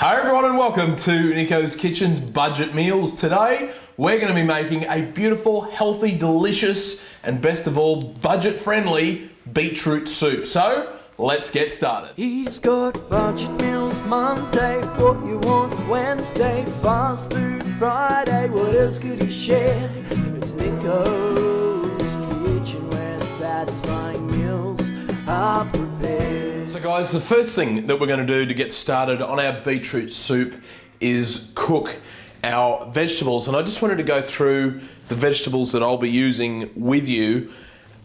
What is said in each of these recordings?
Hi everyone and welcome to Nico's Kitchen's Budget Meals. Today we're going to be making a beautiful, healthy, delicious and best of all budget friendly beetroot soup. So let's get started. He's got budget meals Monday, what you want Wednesday, fast food Friday, what else could he share? It's Nico's Kitchen where satisfying meals are prepared. So guys, the first thing that we're going to do to get started on our beetroot soup is cook our vegetables. And I just wanted to go through the vegetables that I'll be using with you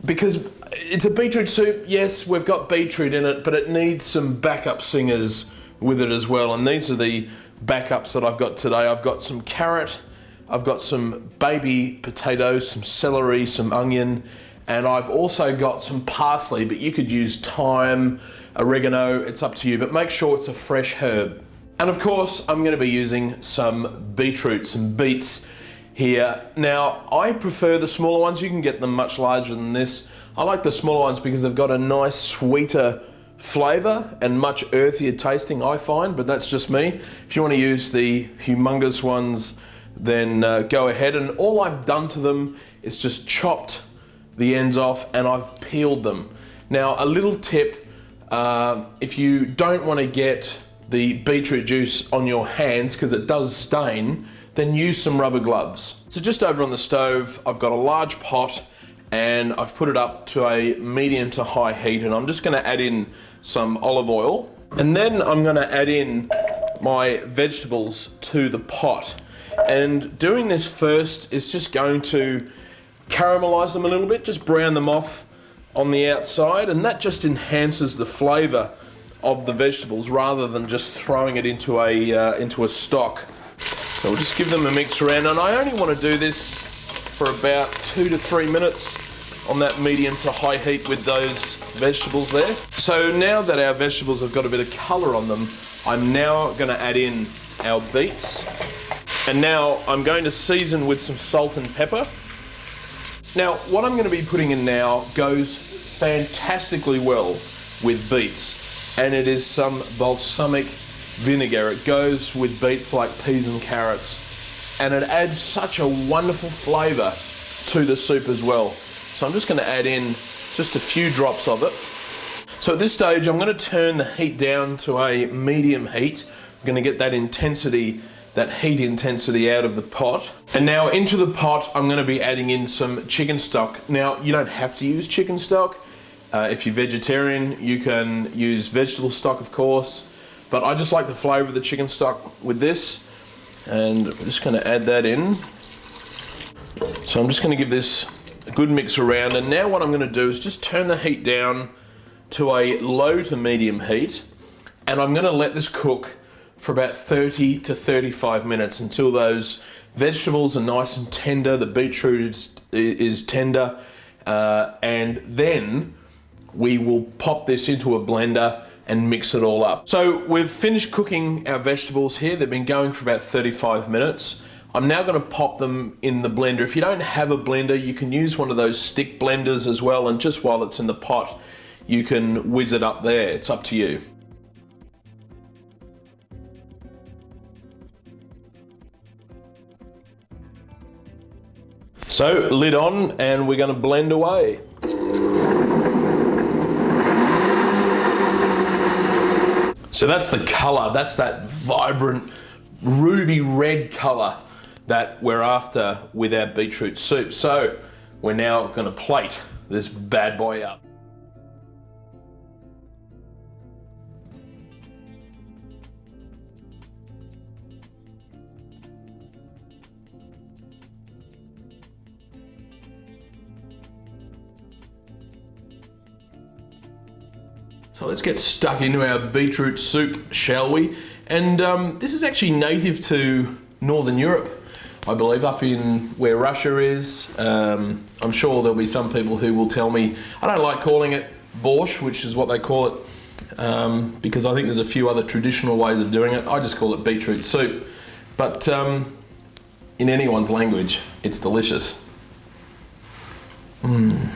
because it's a beetroot soup. Yes, we've got beetroot in it, but it needs some backup singers with it as well. And these are the backups that I've got today. I've got some carrot, I've got some baby potatoes, some celery, some onion, and I've also got some parsley, but you could use thyme, oregano, it's up to you, but make sure it's a fresh herb. And of course, I'm going to be using some beetroot, some beets here. Now, I prefer the smaller ones. You can get them much larger than this. I like the smaller ones because they've got a nice, sweeter flavour and much earthier tasting, I find, but that's just me. If you want to use the humongous ones, then go ahead. And all I've done to them is just chopped the ends off and I've peeled them. Now, a little tip, if you don't want to get the beetroot juice on your hands because it does stain, then use some rubber gloves. So just over on the stove, I've got a large pot and I've put it up to a medium to high heat, and I'm just going to add in some olive oil, and then I'm going to add in my vegetables to the pot. And doing this first is just going to caramelize them a little bit, just brown them off on the outside, and that just enhances the flavor of the vegetables rather than just throwing it into a stock. So we'll just give them a mix around, and I only want to do this for about 2 to 3 minutes on that medium to high heat with those vegetables there. So now that our vegetables have got a bit of color on them, I'm now going to add in our beets, and now I'm going to season with some salt and pepper. Now, what I'm going to be putting in now goes fantastically well with beets, and it is some balsamic vinegar. It goes with beets like peas and carrots, and it adds such a wonderful flavour to the soup as well. So I'm just going to add in just a few drops of it. So at this stage, I'm going to turn the heat down to a medium heat. I'm going to get that intensity, that heat intensity out of the pot. And now into the pot, I'm going to be adding in some chicken stock. Now, you don't have to use chicken stock. If you're vegetarian, you can use vegetable stock, of course. But I just like the flavour of the chicken stock with this. And we're just going to add that in. So I'm just going to give this a good mix around. And now what I'm going to do is just turn the heat down to a low to medium heat. And I'm going to let this cook for about 30 to 35 minutes until those vegetables are nice and tender, the beetroot is tender, and then we will pop this into a blender and mix it all up. So we've finished cooking our vegetables here. They've been going for about 35 minutes. I'm now going to pop them in the blender. If you don't have a blender, you can use one of those stick blenders as well, and just while it's in the pot, you can whiz it up there. It's up to you. So lid on, and we're going to blend away. So that's the colour, that's that vibrant ruby red colour that we're after with our beetroot soup. So we're now going to plate this bad boy up. So let's get stuck into our beetroot soup, shall we? And this is actually native to Northern Europe, I believe, up in where Russia is. I'm sure there'll be some people who will tell me, I don't like calling it borscht, which is what they call it, because I think there's a few other traditional ways of doing it. I just call it beetroot soup. But in anyone's language, it's delicious. I'm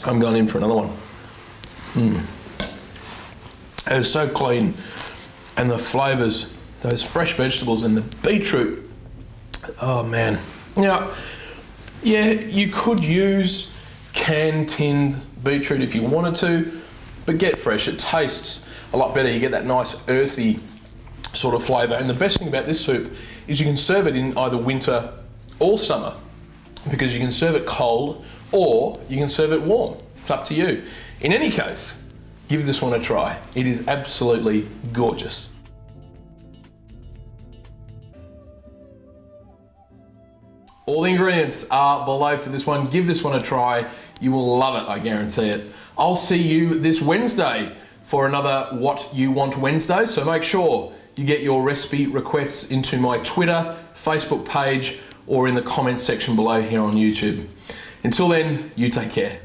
going in for another one. It's so clean and the flavours, those fresh vegetables and the beetroot. Oh man. Now, yeah, you could use canned tinned beetroot if you wanted to, but get fresh. It tastes a lot better. You get that nice earthy sort of flavour. And the best thing about this soup is you can serve it in either winter or summer, because you can serve it cold or you can serve it warm. It's up to you. In any case, give this one a try. It is absolutely gorgeous. All the ingredients are below for this one. Give this one a try. You will love it, I guarantee it. I'll see you this Wednesday for another What You Want Wednesday. So make sure you get your recipe requests into my Twitter, Facebook page, or in the comments section below here on YouTube. Until then, you take care.